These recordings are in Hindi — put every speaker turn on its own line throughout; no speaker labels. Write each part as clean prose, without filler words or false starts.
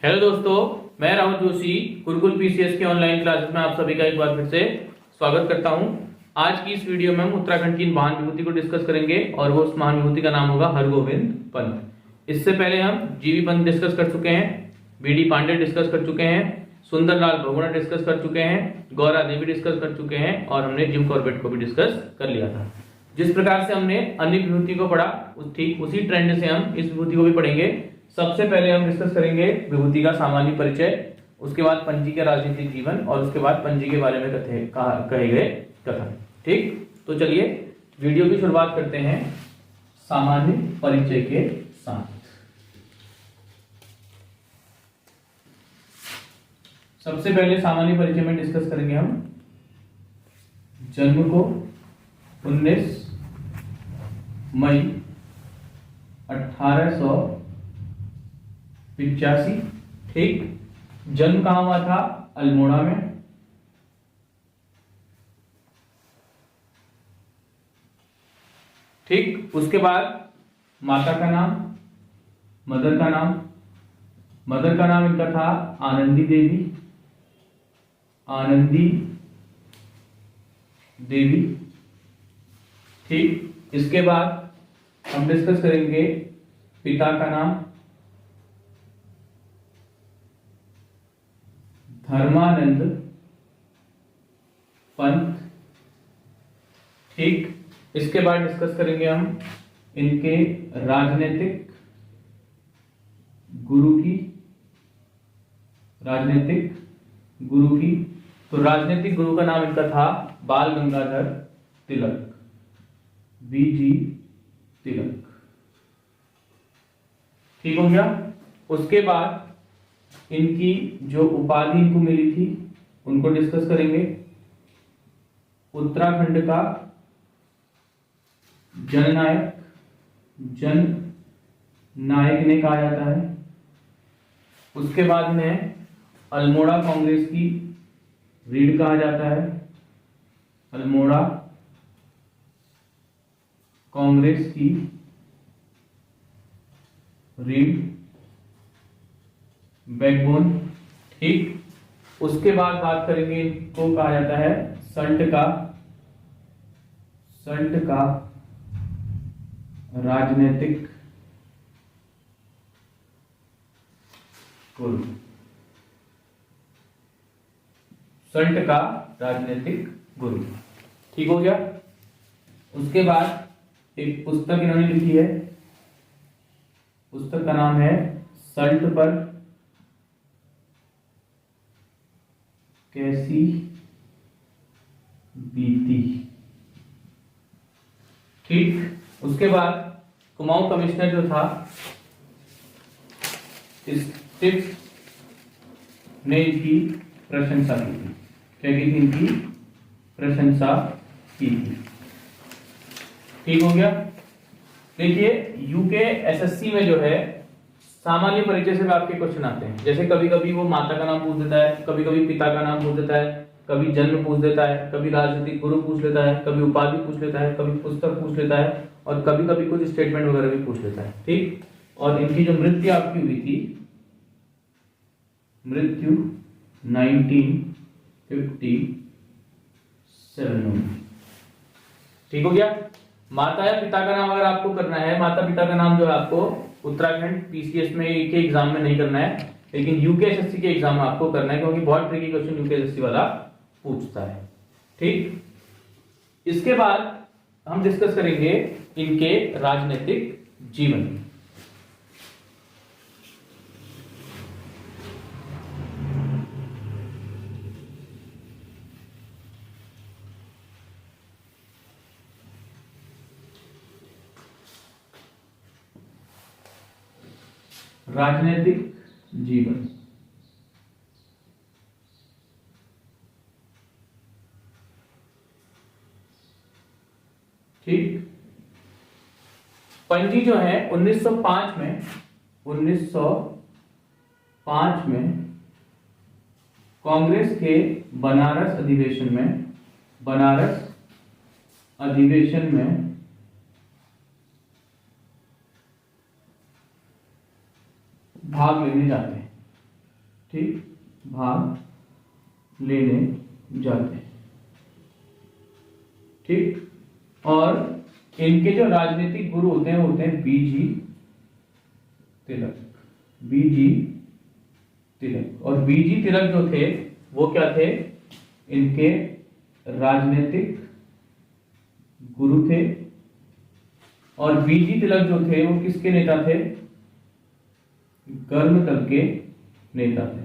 हेलो दोस्तों, मैं राहुल जोशी गुरुकुल पीसीएस के ऑनलाइन क्लासेस में आप सभी का एक बार फिर से स्वागत करता हूं। आज की इस वीडियो में हम उत्तराखंड की महान विभूति को डिस्कस करेंगे और वो उस महान विभूति का नाम होगा हरगोविंद पंत। इससे पहले हम जीवी पंत डिस्कस कर चुके हैं, बीडी पांडे डिस्कस कर चुके हैं, सुंदरलाल बहुगुणा डिस्कस कर चुके हैं, गौरा देवी डिस्कस कर चुके हैं और हमने जिम कॉर्बेट को भी डिस्कस कर लिया था। जिस प्रकार से हमने अन्य विभूति को पढ़ा ठीक उसी ट्रेंड से हम इस विभूति को भी पढ़ेंगे। सबसे पहले हम डिस्कस करेंगे विभूति का सामान्य परिचय, उसके बाद पंजी के राजनीतिक जीवन और उसके बाद पंजी के बारे में कहे गए कथन। ठीक, तो चलिए वीडियो की शुरुआत करते हैं सामान्य परिचय के साथ। सबसे पहले सामान्य परिचय में डिस्कस करेंगे हम जन्म को 19 मई 1885। ठीक, जन्म कहां हुआ था? अल्मोड़ा में। ठीक, उसके बाद माता का नाम, मदर का नाम इनका था आनंदी देवी। ठीक, इसके बाद हम डिस्कस करेंगे पिता का नाम धर्मानंद पंत। ठीक, इसके बाद डिस्कस करेंगे हम इनके राजनीतिक गुरु की। तो राजनीतिक गुरु का नाम इनका था बाल गंगाधर तिलक, बीजी तिलक। ठीक हो गया। उसके बाद इनकी जो उपाधि इनको मिली थी उनको डिस्कस करेंगे। उत्तराखंड का जननायक ने कहा जाता है। उसके बाद में अल्मोड़ा कांग्रेस की रीढ़ कहा जाता है। अल्मोड़ा कांग्रेस की रीढ़, बैकबोन। ठीक, उसके बाद बात करेंगे इनको कहा जाता है संत का राजनीतिक गुरु। ठीक हो गया। उसके बाद एक पुस्तक इन्होंने लिखी है, पुस्तक का नाम है संत पर कैसी बीती। ठीक, उसके बाद कुमाऊं कमिश्नर जो था स्टिप्स ने इनकी प्रशंसा की थी। क्या की थी? इनकी प्रशंसा की थी। ठीक हो गया। देखिए यूकेएसएससी में जो है सामान्य परिचय से आपके क्वेश्चन आते हैं। जैसे कभी कभी वो माता का नाम पूछ देता है, कभी कभी पिता का नाम पूछ देता है, कभी जन्म पूछ देता है, कभी राजनीतिक गुरु पूछ लेता है, कभी उपाधि पूछ लेता है, कभी पुस्तक पूछ लेता है और कभी कभी कुछ स्टेटमेंट वगैरह भी पूछ लेता है। ठीक, और इनकी जो मृत्यु आपकी हुई थी, मृत्यु 1957 में। ठीक हो गया। माता या पिता का नाम अगर आपको करना है, माता पिता का नाम जो है आपको उत्तराखंड पीसीएस में के एग्जाम में नहीं करना है, लेकिन यूकेएसएससी के एग्जाम में आपको करना है, क्योंकि बहुत ट्रिकी क्वेश्चन यूकेएसएससी वाला पूछता है। ठीक, इसके बाद हम डिस्कस करेंगे इनके राजनीतिक जीवन। राजनीतिक जीवन। ठीक, पंजी जो है 1905 में कांग्रेस के बनारस अधिवेशन में भाग लेने जाते हैं। ठीक, भाग लेने जाते हैं। ठीक, और इनके जो राजनीतिक गुरु होते हैं वो होते हैं बीजी तिलक। बीजी तिलक, और बीजी तिलक जो थे वो क्या थे, इनके राजनीतिक गुरु थे। और बीजी तिलक जो थे वो किसके नेता थे, गर्म दल के नेता थे।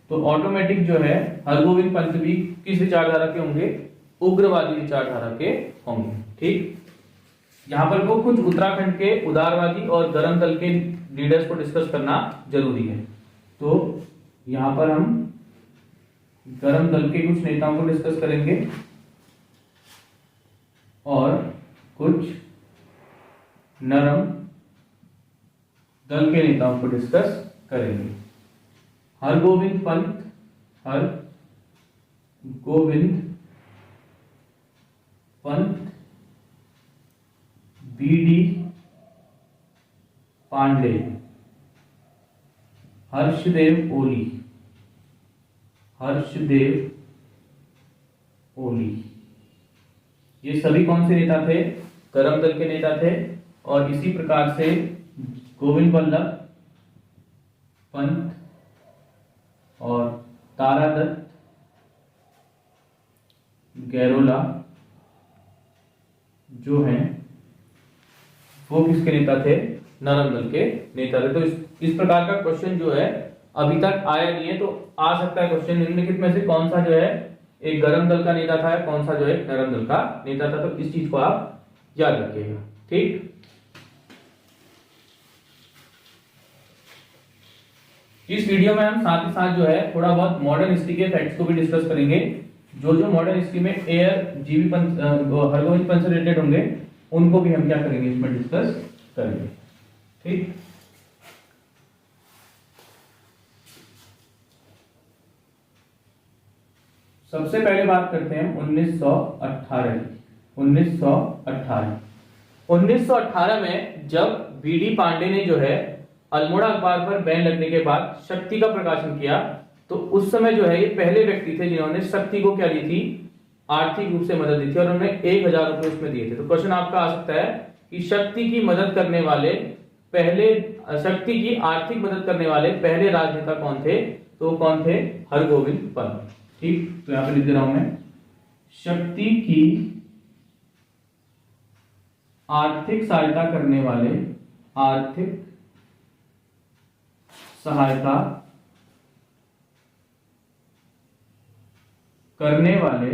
तो ऑटोमेटिक जो है हरगोविंद पंत भी किस विचारधारा के होंगे, उग्रवादी विचारधारा के होंगे। ठीक, यहां पर वो कुछ उत्तराखंड के उदारवादी और गर्म दल के लीडर्स को डिस्कस करना जरूरी है। तो यहां पर हम गर्म दल के कुछ नेताओं को डिस्कस करेंगे और कुछ नरम दल के नेताओं को डिस्कस करेंगे। हरगोविंद पंत, हरगोविंद पंत, बीडी पांडे, हर्षदेव ओली, हर्षदेव ओली, ये सभी कौन से नेता थे, गर्म दल के नेता थे। और इसी प्रकार से गोविंद वल्लभ पंत और तारादत्त गैरोला जो हैं वो किसके नेता थे, नरम दल के नेता थे। तो इस प्रकार का क्वेश्चन जो है अभी तक आया नहीं है, तो आ सकता है क्वेश्चन निम्नलिखित में से कौन सा जो है एक गर्म दल का नेता था, कौन सा जो है नरम दल का नेता था। तो इस चीज को आप याद रखिएगा। ठीक, इस वीडियो में हम साथ ही साथ जो है थोड़ा बहुत मॉडर्न हिस्ट्री के फैक्ट्स को भी डिस्कस करेंगे। जो जो मॉडर्न हिस्ट्री में एयर जीवी पंत, हरगोविंद पंत से रिलेटेड होंगे उनको भी हम क्या करेंगे, इसमें डिस्कस करेंगे। ठीक, सबसे पहले बात करते हैं 1918 की। 1918 में जब बीडी पांडे ने जो है अल्मोड़ा अखबार पर बैन लगने के बाद शक्ति का प्रकाशन किया, तो उस समय जो है ये पहले व्यक्ति थे जिन्होंने शक्ति को क्या दी थी, आर्थिक रूप से मदद दी थी, और उन्होंने 1000 रुपए उसमें दिए थे। तो क्वेश्चन आपका आ सकता है कि शक्ति की मदद करने वाले पहले, शक्ति की आर्थिक मदद करने वाले पहले राजनेता कौन थे, तो कौन थे, हरगोविंद पंत। ठीक, तो यहां पे लिख दे रहा हूं मैं, शक्ति की आर्थिक सहायता करने वाले, आर्थिक सहायता करने वाले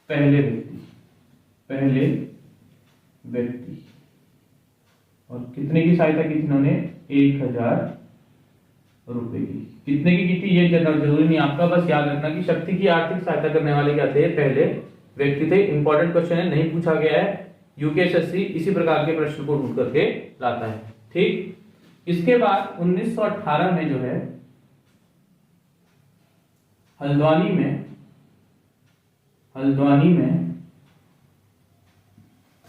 पहले व्यक्ति, और कितने की सहायता की थी इन्होंने, 1000 रुपए की। कितने की थी ये जरूरी नहीं आपका, बस याद रखना कि शक्ति की आर्थिक सहायता करने वाले क्या थे, पहले व्यक्ति थे। इंपॉर्टेंट क्वेश्चन है, नहीं पूछा गया है, यूकेएसएससी इसी प्रकार के प्रश्न को ढूंढ करके लाता है। ठीक, इसके बाद 1918 में जो है हल्द्वानी में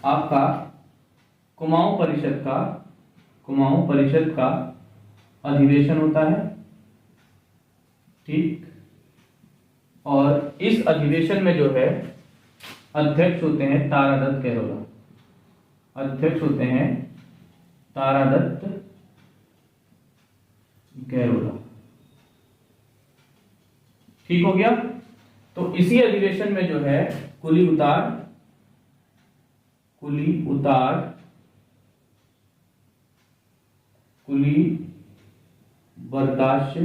आपका कुमाऊं परिषद का अधिवेशन होता है। ठीक, और इस अधिवेशन में जो है अध्यक्ष होते हैं तारादत्त गैरोला, अध्यक्ष होते हैं तारादत्त गैरोला। ठीक हो गया। तो इसी अधिवेशन में जो है कुली बर्दाश्त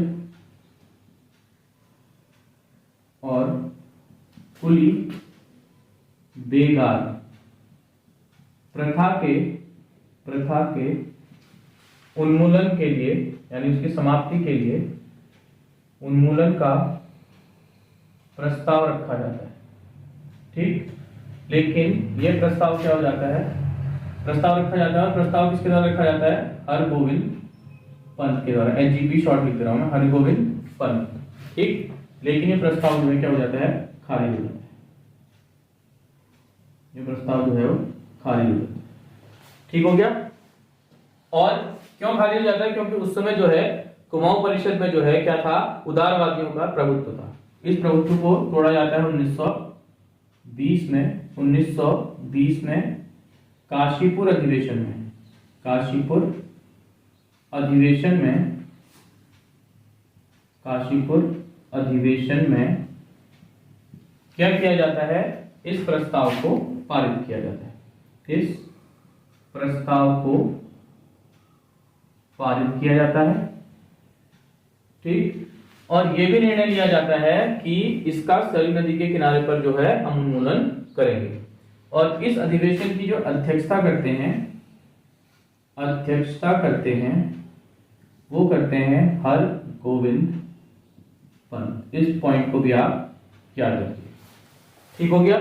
और कुली बेगार प्रथा के उन्मूलन के लिए, यानी उसकी समाप्ति के लिए उन्मूलन का प्रस्ताव रखा जाता है। ठीक, लेकिन यह प्रस्ताव क्या हो जाता है, प्रस्ताव रखा जाता है, और प्रस्ताव किसके द्वारा रखा जाता है, हरगोविंद पंत के द्वारा। एचजीपी शॉर्ट लिख रहा हूं मैं, हरगोविंद पंत। ठीक, लेकिन ये प्रस्ताव जो है क्या हो जाता है, खारिज हो जाता है। ये प्रस्ताव जो है वो खारिज हो जाता है। ठीक हो गया। और क्यों खारिज हो जाता है? क्योंकि उस समय जो है कुमाऊं परिषद में जो है क्या था, उदारवादियों का प्रभुत्व था। इस प्रभुत्व को तोड़ा जाता है 1920 में। 1920 में काशीपुर अधिवेशन में, काशीपुर अधिवेशन में, काशीपुर अधिवेशन में क्या किया जाता है, इस प्रस्ताव को पारित किया जाता है। इस प्रस्ताव को पारित किया जाता है, ठीक। और यह भी निर्णय लिया जाता है कि इसका सरयू नदी के किनारे पर जो है हम उन्मूलन करेंगे। और इस अधिवेशन की जो अध्यक्षता करते हैं, वो करते हैं हर गोविंद पंत। इस पॉइंट को भी आप याद रखिए, ठीक हो गया।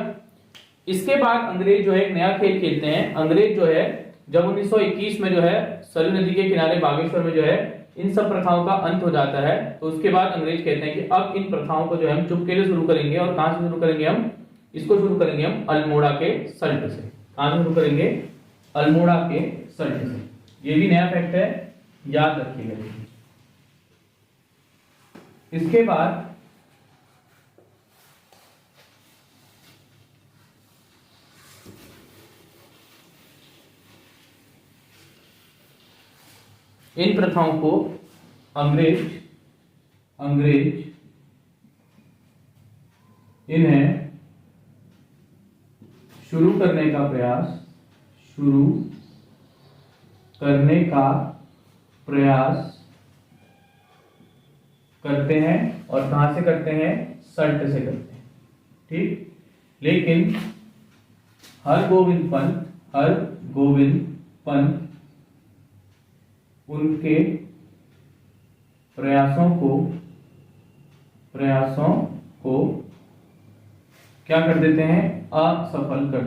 इसके बाद अंग्रेज जो है एक नया खेल खेलते हैं। अंग्रेज जो है जब 1921 में जो है सरयू नदी के किनारे बागेश्वर में जो है इन सब प्रथाओं का अंत हो जाता है, तो उसके बाद अंग्रेज कहते हैं कि अब इन प्रथाओं को जो है हम चुपके से शुरू करेंगे। और कहां से शुरू करेंगे? हम इसको शुरू करेंगे हम अल्मोड़ा के सल्ट से। कहां से शुरू करेंगे? अल्मोड़ा के सल्ट से। ये भी नया फैक्ट है, याद रखिएगा। इसके बाद इन प्रथाओं को अंग्रेज इन्हें शुरू करने का प्रयास करते हैं। और कहां से करते हैं? सल्ट से करते हैं, ठीक। लेकिन हर गोविंद पंत उनके प्रयासों को क्या कर देते हैं? असफल कर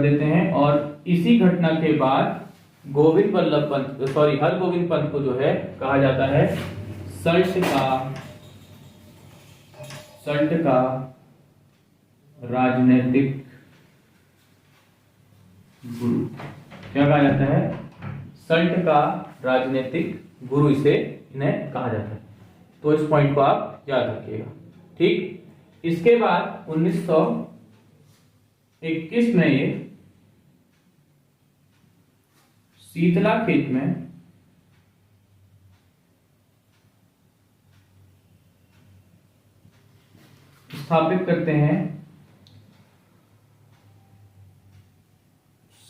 देते हैं। और इसी घटना के बाद हर गोविंद पंत को जो है कहा जाता है सल्ट का राजनीतिक गुरु। क्या कहा जाता है? सल्ट का राजनीतिक गुरु इसे इन्हें कहा जाता है। तो इस पॉइंट को आप याद रखिएगा, ठीक। इसके बाद 1921 में ये शीतला खेत में स्थापित करते हैं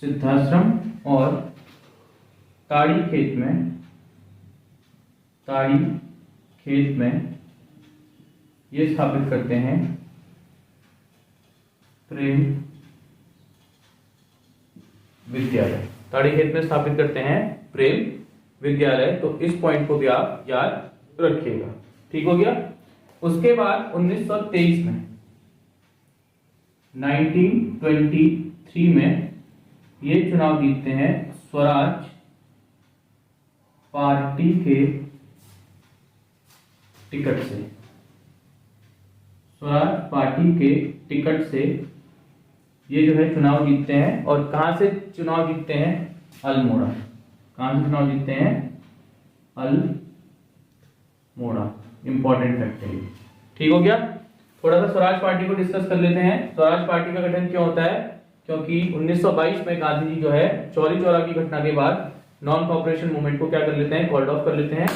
सिद्धाश्रम। और ताड़ी खेत में ये स्थापित करते हैं प्रेम विद्यालय। ताड़ी खेत में स्थापित करते हैं प्रेम विद्यालय। तो इस पॉइंट को भी आप याद रखिएगा, ठीक हो गया। उसके बाद 1923 में 1923 में ये चुनाव जीतते हैं स्वराज पार्टी के टिकट से। स्वराज पार्टी के टिकट से ये जो है चुनाव जीतते हैं। और कहां से चुनाव जीतते हैं? अल्मोड़ा। कहां से चुनाव जीतते हैं? अल्मोड़ा। इंपॉर्टेंट फैक्ट है, ठीक हो गया। थोड़ा सा स्वराज पार्टी को डिस्कस कर लेते हैं। स्वराज पार्टी का गठन क्यों होता है? क्योंकि 1922 में गांधी जी जो है चौरी चौरा की घटना के बाद नॉन कॉपरेशन मूवमेंट को क्या कर लेते हैं? कॉल्ड ऑफ कर लेते हैं।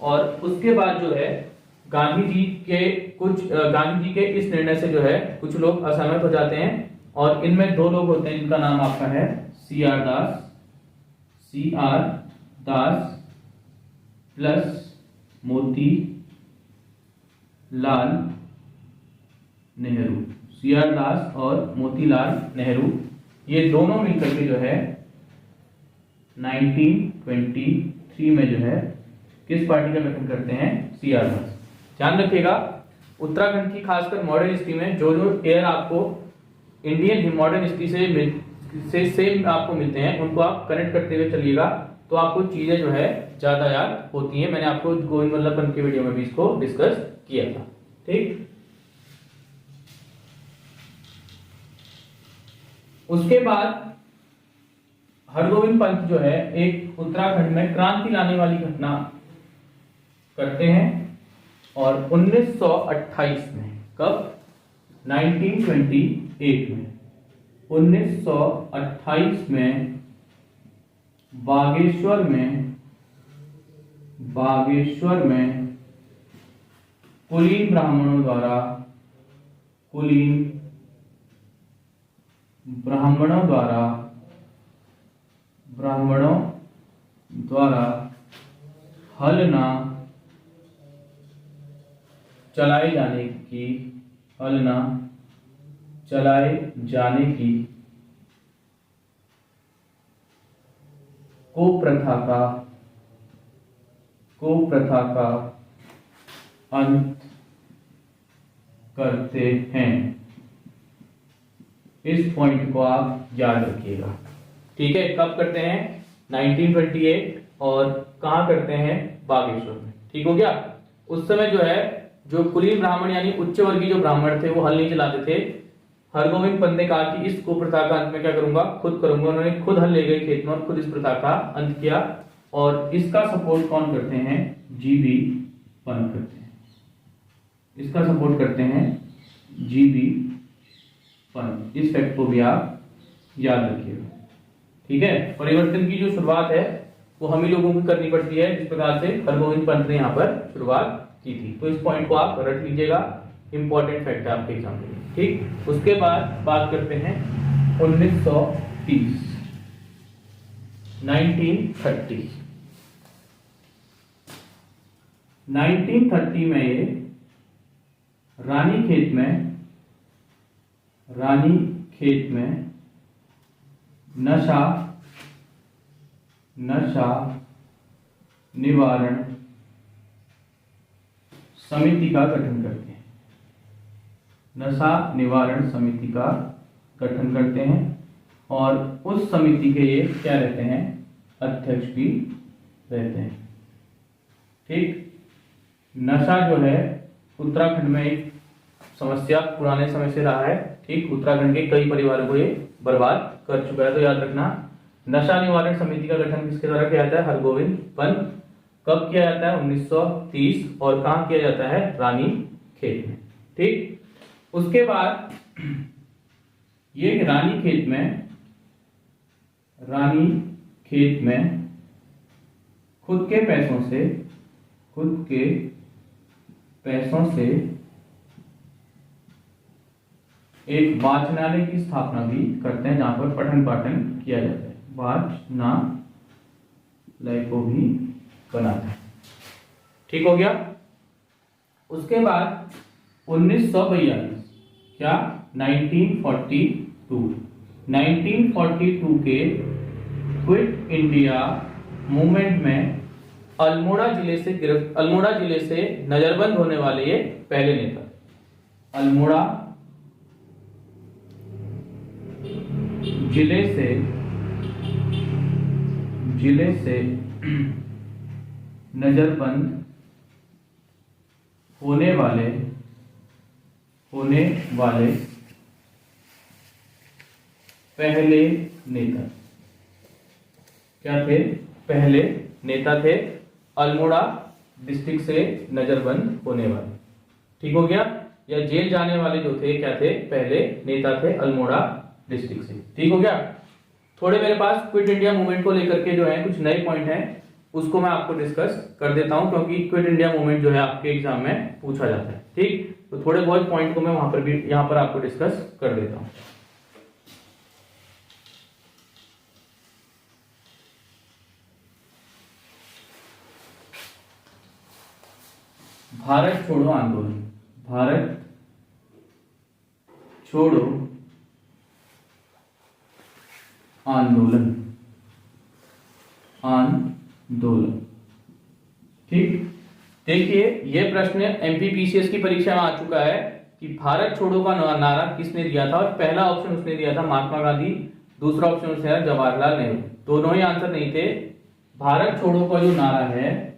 और उसके बाद जो है गांधी जी के इस निर्णय से जो है कुछ लोग असहमत हो जाते हैं। और इनमें दो लोग होते हैं जिनका नाम आपका है सी आर दास plus Moti Lal Nehru. C R दास और मोतीलाल नेहरू, ये दोनों मिलकर के जो है 1923 में जो है किस पार्टी का गठन करते हैं? सी आर दास। ध्यान रखिएगा, उत्तराखंड की खासकर मॉडर्न हिस्ट्री में जो एयर आपको इंडियन मॉडर्न हिस्ट्री से सेम आपको मिलते हैं, उनको आप कनेक्ट करते हुए चलिएगा, तो आपको चीजें जो है ज्यादा याद होती हैं। मैंने आपको गोविंद वल्लभ पंत के वीडियो में भी इसको डिस्कस किया था, ठीक। उसके बाद हरगोविंद पंत जो है एक उत्तराखंड में क्रांति लाने वाली घटना करते हैं और 1928 में, कब? 1928 में, 1928 में बागेश्वर में कुलीन ब्राह्मणों द्वारा हलना चलाए जाने की कुप्रथा का अंत करते हैं। इस पॉइंट को आप याद रखिएगा, ठीक है। कब करते हैं? 1928, और कहां करते हैं? बागेश्वर में, ठीक हो गया। उस समय जो है, जो कुलीन ब्राह्मण यानी उच्च वर्गीय जो ब्राह्मण थे वो हल नहीं चलाते थे। हरगोविंद पंत ने कहा कि इस कुप्रथा का अंत में क्या करूंगा? खुद करूंगा। उन्होंने खुद हल ले गए खेत में और खुद इस प्रथा का अंत किया। और इसका सपोर्ट कौन करते हैं? जीबी पंत करते हैं। इसका सपोर्ट करते हैं जीबी पंत। इस फैक्ट को भी आप याद रखिएगा, ठीक है। परिवर्तन की जो शुरुआत है वो हम ही लोगों को करनी पड़ती है, जिस प्रकार से हरगोविंद पंत ने यहाँ पर शुरुआत की थी। तो इस पॉइंट को आप रट लीजिएगा, इंपॉर्टेंट फैक्ट है आपके एग्जाम के लिए, ठीक। उसके बाद बात करते हैं 1930, 1930 में ये रानीखेत में नशा निवारण समिति का गठन करते हैं। नशा निवारण समिति का गठन करते हैं और उस समिति के ये क्या रहते हैं? अध्यक्ष भी रहते हैं, ठीक। नशा जो है उत्तराखंड में एक समस्या पुराने समय से रहा है, ठीक। उत्तराखंड के कई परिवारों को ये बर्बाद कर चुका है। तो याद रखना, नशा निवारण समिति का गठन किसके द्वारा किया जाता है? हरगोविंद पंत। कब किया जाता है? 1930। और कहां किया जाता है? रानीखेत में, ठीक। उसके बाद ये रानीखेत में खुद के पैसों से एक वाचनालय की स्थापना भी करते हैं, जहां पर पठन पाठन किया जाता है। वाचनालय को भी बनाते हैं, ठीक हो गया। उसके बाद 1942, क्या? 1942 के क्विट इंडिया मूवमेंट में अल्मोड़ा जिले से नजरबंद होने वाले ये पहले नेता। अल्मोड़ा जिले से नजरबंद होने वाले पहले नेता क्या थे? पहले नेता थे अल्मोड़ा डिस्ट्रिक्ट से नजरबंद होने वाले, ठीक हो गया। या जेल जाने वाले जो थे क्या थे? पहले नेता थे अल्मोड़ा डिस्ट्रिक्ट से, ठीक हो गया। थोड़े मेरे पास क्विट इंडिया मूवमेंट को लेकर के जो है कुछ नए पॉइंट हैं, उसको मैं आपको डिस्कस कर देता हूं, क्योंकि क्विट इंडिया मूवमेंट जो है आपके एग्जाम में पूछा जाता है, ठीक। तो थोड़े बहुत पॉइंट को मैं यहां पर आपको डिस्कस कर देता हूं। भारत छोड़ो आंदोलन, ठीक। देखिए ये प्रश्न एमपीपीसीएस की परीक्षा में आ चुका है कि भारत छोड़ो का नारा किसने दिया था, और पहला ऑप्शन उसने दिया था महात्मा गांधी, दूसरा ऑप्शन उसने दिया जवाहरलाल नेहरू। दोनों ही आंसर नहीं थे। भारत छोड़ो का जो नारा है,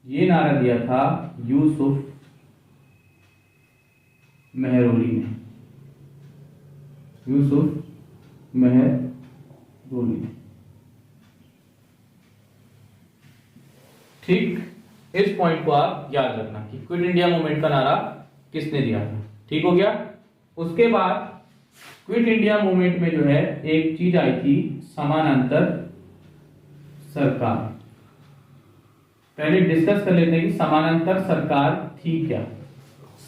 ये नारा दिया था यूसुफ मेहरोली ने, ठीक, इस पॉइंट को आप याद रखना कि क्विट इंडिया मूवमेंट का नारा किसने दिया था। ठीक हो गया। उसके बाद क्विट इंडिया मूवमेंट में जो है एक चीज आई थी, समानांतर सरकार। पहले डिस्कस कर लेते हैं कि समानांतर सरकार थी क्या।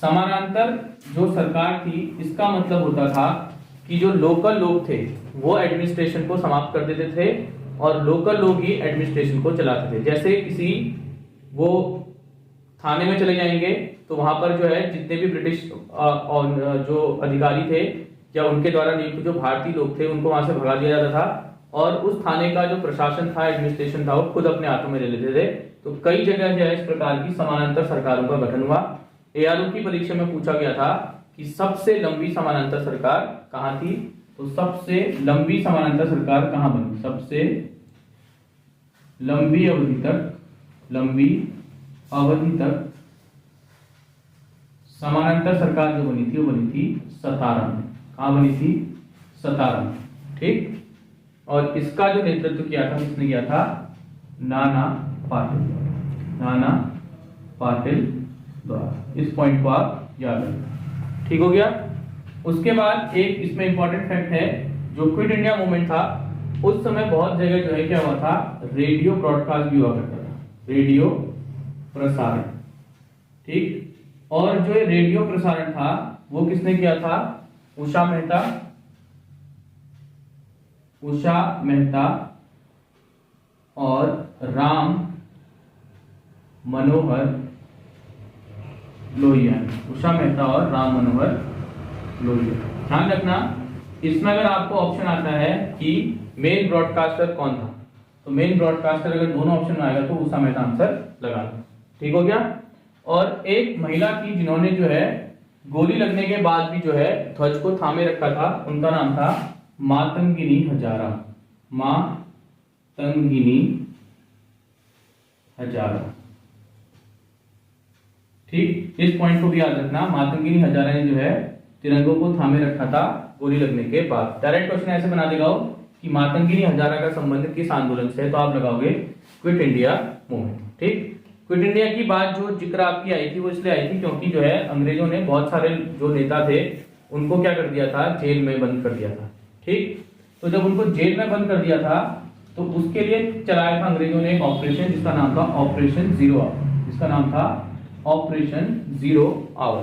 समानांतर जो सरकार थी इसका मतलब होता था कि जो लोकल लोग थे वो एडमिनिस्ट्रेशन को समाप्त कर देते थे और लोकल लोग ही एडमिनिस्ट्रेशन को चलाते थे। जैसे किसी वो थाने में चले जाएंगे तो वहां पर जो है जितने भी ब्रिटिश जो अधिकारी थे या उनके द्वारा नियुक्त जो भारतीय लोग थे उनको वहां से भगा दिया जाता था और उस थाने का जो प्रशासन था, एडमिनिस्ट्रेशन था, वो खुद अपने हाथों में ले लेते थे। तो कई जगह जो है इस प्रकार की समानांतर सरकारों का गठन हुआ। एआरओ की परीक्षा में पूछा गया था कि सबसे लंबी समानांतर सरकार कहां थी, तो सबसे लंबी समानांतर सरकार कहां बनी, सबसे लंबी अवधि तक समानांतर सरकार जो बनी थी वो बनी थी सतारा में। कहां बनी थी, सतारा में। ठीक, और इसका जो नेतृत्व किया था किसने किया था, नाना पाटिल द्वारा। इस पॉइंट को आप याद रखना। ठीक हो गया। उसके बाद एक इसमें इंपॉर्टेंट फैक्ट है, जो क्विट इंडिया मूवमेंट था उस समय बहुत जगह जो है क्या हुआ था, रेडियो ब्रॉडकास्ट भी हुआ करता था, रेडियो प्रसारण। ठीक, और जो ये रेडियो प्रसारण था वो किसने किया था, उषा मेहता और राम मनोहर लोहिया। उषा मेहता और राम मनोहर लोहिया। ध्यान रखना, इसमें अगर आपको ऑप्शन आता है कि मेन ब्रॉडकास्टर कौन था, तो मेन ब्रॉडकास्टर अगर दोनों ऑप्शन में आएगा तो उषा मेहता आंसर लगा लो। ठीक हो गया। और एक महिला थी जिन्होंने जो है गोली लगने के बाद भी जो है ध्वज को थामे रखा था, उनका नाम था मातंगिनी हजारा। ठीक, इस पॉइंट को भी याद रखना, मातंगिनी हजारा ने जो है तिरंगों को थामे रखा था गोली लगने के बाद। डायरेक्ट क्वेश्चन ऐसे बना देगा कि मातंगिनी हजारा का संबंध किस आंदोलन से है, तो आप लगाओगे क्विट इंडिया मूवमेंट। ठीक, क्विट इंडिया की बात जो जिक्र आपकी आई थी वो इसलिए आई थी क्योंकि जो है अंग्रेजों ने बहुत सारे जो नेता थे उनको क्या कर दिया था, जेल में बंद कर दिया था। ठीक, तो जब उनको जेल में बंद कर दिया था तो उसके लिए चलाया था अंग्रेजों ने एक ऑपरेशन जिसका नाम था ऑपरेशन जीरो आवर।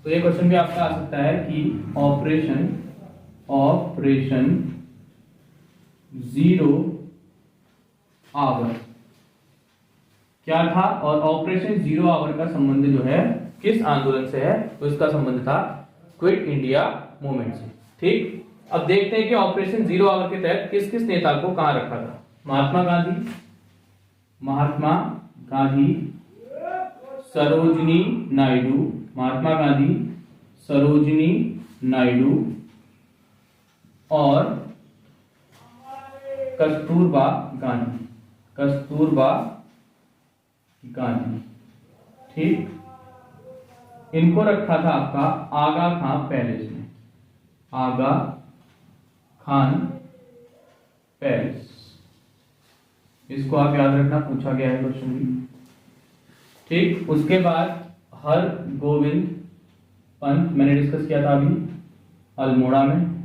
तो ये क्वेश्चन भी आपका आ सकता है कि ऑपरेशन जीरो आवर क्या था और ऑपरेशन जीरो आवर का संबंध जो है किस आंदोलन से है, तो इसका संबंध था क्विट इंडिया मूवमेंट से। ठीक, अब देखते हैं कि ऑपरेशन जीरो आवर के तहत किस किस नेता को कहां रखा था। महात्मा गांधी, सरोजिनी नायडू और कस्तूरबा गांधी। ठीक, इनको रखा था आपका आगा खान पैलेस। इसको आप याद रखना, पूछा गया है क्वेश्चन भी। ठीक, उसके बाद हर गोविंद पंत मैंने डिस्कस किया था अभी अल्मोड़ा में।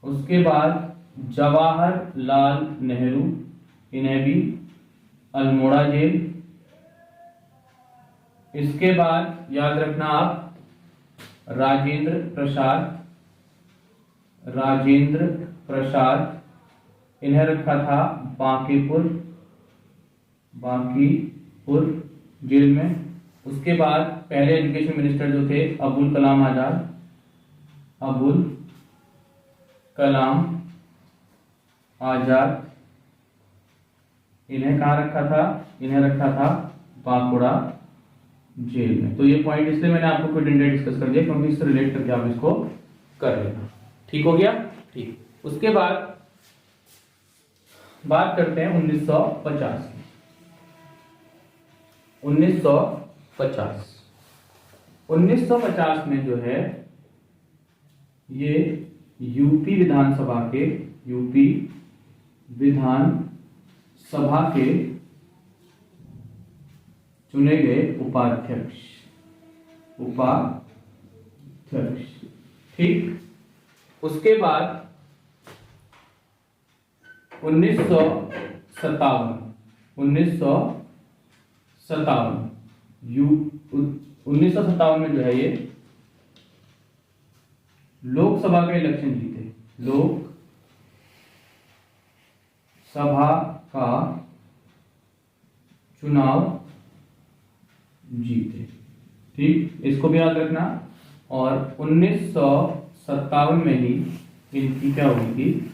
उसके बाद जवाहरलाल नेहरू, इन्हें भी अल्मोड़ा जेल। इसके बाद याद रखना आप राजेंद्र प्रसाद, इन्हें रखा था बांकीपुर जेल में। उसके बाद पहले एजुकेशन मिनिस्टर जो थे अबुल कलाम आजाद, इन्हें कहां रखा था, इन्हें रखा था बांकुड़ा जेल में। तो ये पॉइंट इसलिए मैंने आपको क्विट इंडिया डिस्कस कर दिया क्योंकि इससे रिलेट करके आप इसको कर लेना। ठीक हो गया। ठीक, उसके बाद बात करते हैं 1950 की। 1950 में जो है ये यूपी विधान सभा के चुने गए उपाध्यक्ष, ठीक। उसके बाद 1957 में जो है ये लोकसभा का इलेक्शन जीते, लोकसभा का चुनाव जीते, ठीक। इसको भी याद रखना। और 1957 में ही इनकी क्या होगी थी,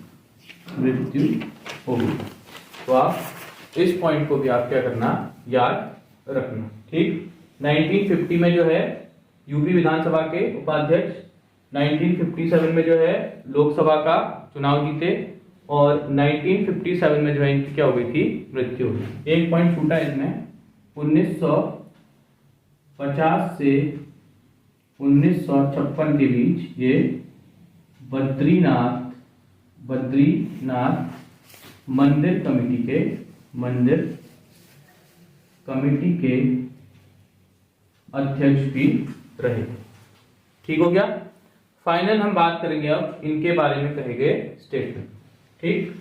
मृत्यु होगी। तो आप इस पॉइंट को भी आप क्या करना, याद रखना, ठीक। 1950 में जो है यूपी विधानसभा के उपाध्यक्ष, 1957 में जो है लोकसभा का चुनाव जीते, और 1957 में जो है इनकी क्या हो गई थी, मृत्यु हो गई। एक पॉइंट छूटा इसमें, 1950 से 1956 के बीच ये बद्रीनाथ मंदिर कमेटी के अध्यक्ष भी रहे, ठीक हो गया। फाइनल हम बात करेंगे अब इनके बारे में कहे गए स्टेटमेंट, ठीक।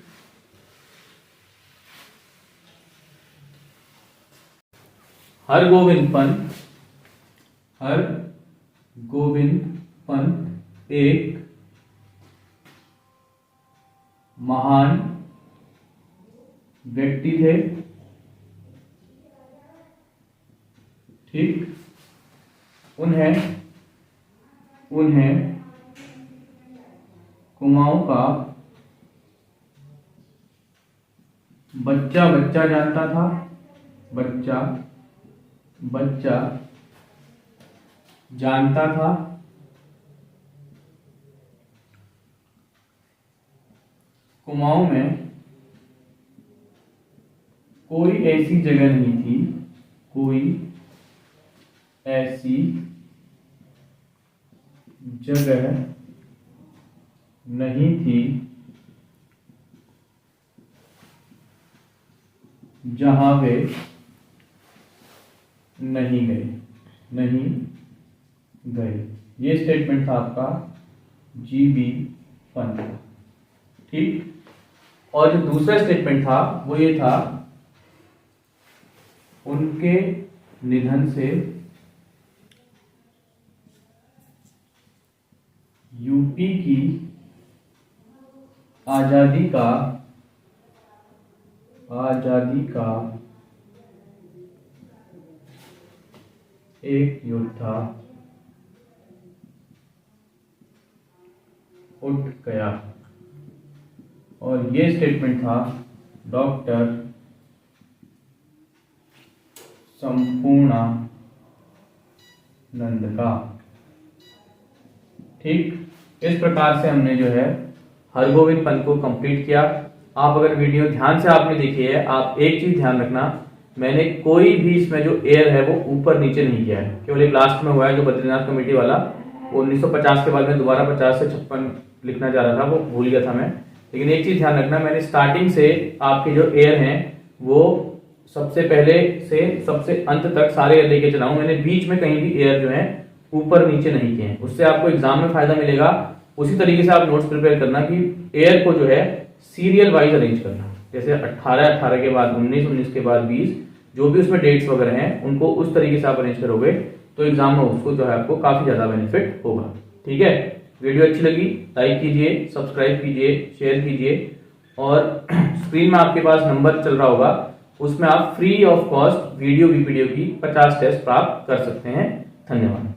हरगोविंद पंत एक महान व्यक्ति थे, ठीक। उन्हें कुमाऊं का बच्चा जानता था, बच्चा जानता था। कुमाऊं में कोई ऐसी जगह नहीं थी जहां वे नहीं गए। ये स्टेटमेंट था आपका जीबी पंत का, ठीक। और जो दूसरा स्टेटमेंट था वो ये था, उनके निधन से यूपी की आजादी का एक योद्धा उठ गया। और ये स्टेटमेंट था डॉक्टर संपूर्णानंद का, ठीक। इस प्रकार से हमने जो है हरगोविंद पंत को कंप्लीट किया। आप अगर वीडियो ध्यान से आपने देखी है, आप एक चीज ध्यान रखना, मैंने कोई भी इसमें जो एयर है वो ऊपर नीचे नहीं किया है, केवल एक लास्ट में हुआ है जो बद्रीनाथ कमेटी वाला, वो 1950 के बाद में दोबारा 50 से 56 लिखना चाह रहा था, वो भूल गया था मैं। लेकिन एक चीज ध्यान रखना, मैंने स्टार्टिंग से आपके जो एयर हैं वो सबसे पहले से सबसे अंत तक सारे एयर लेके चला हूं, मैंने बीच में कहीं भी एयर जो है ऊपर नीचे नहीं किए हैं। उससे आपको एग्जाम में फायदा मिलेगा। उसी तरीके से आप नोट्स प्रिपेयर करना कि एयर को जो है सीरियल वाइज अरेंज करना, जैसे 18 के बाद 19 के बाद 20, जो भी उसमें डेट्स वगैरह हैं उनको उस तरीके से आप अरेंज करोगे तो एग्जाम में उसको जो है आपको काफी ज्यादा बेनिफिट होगा, ठीक है। वीडियो अच्छी लगी लाइक कीजिए, सब्सक्राइब कीजिए, शेयर कीजिए, और स्क्रीन में आपके पास नंबर चल रहा होगा, उसमें आप free of cost video VPDO की 50 टेस्ट प्राप्त कर सकते हैं। धन्यवाद।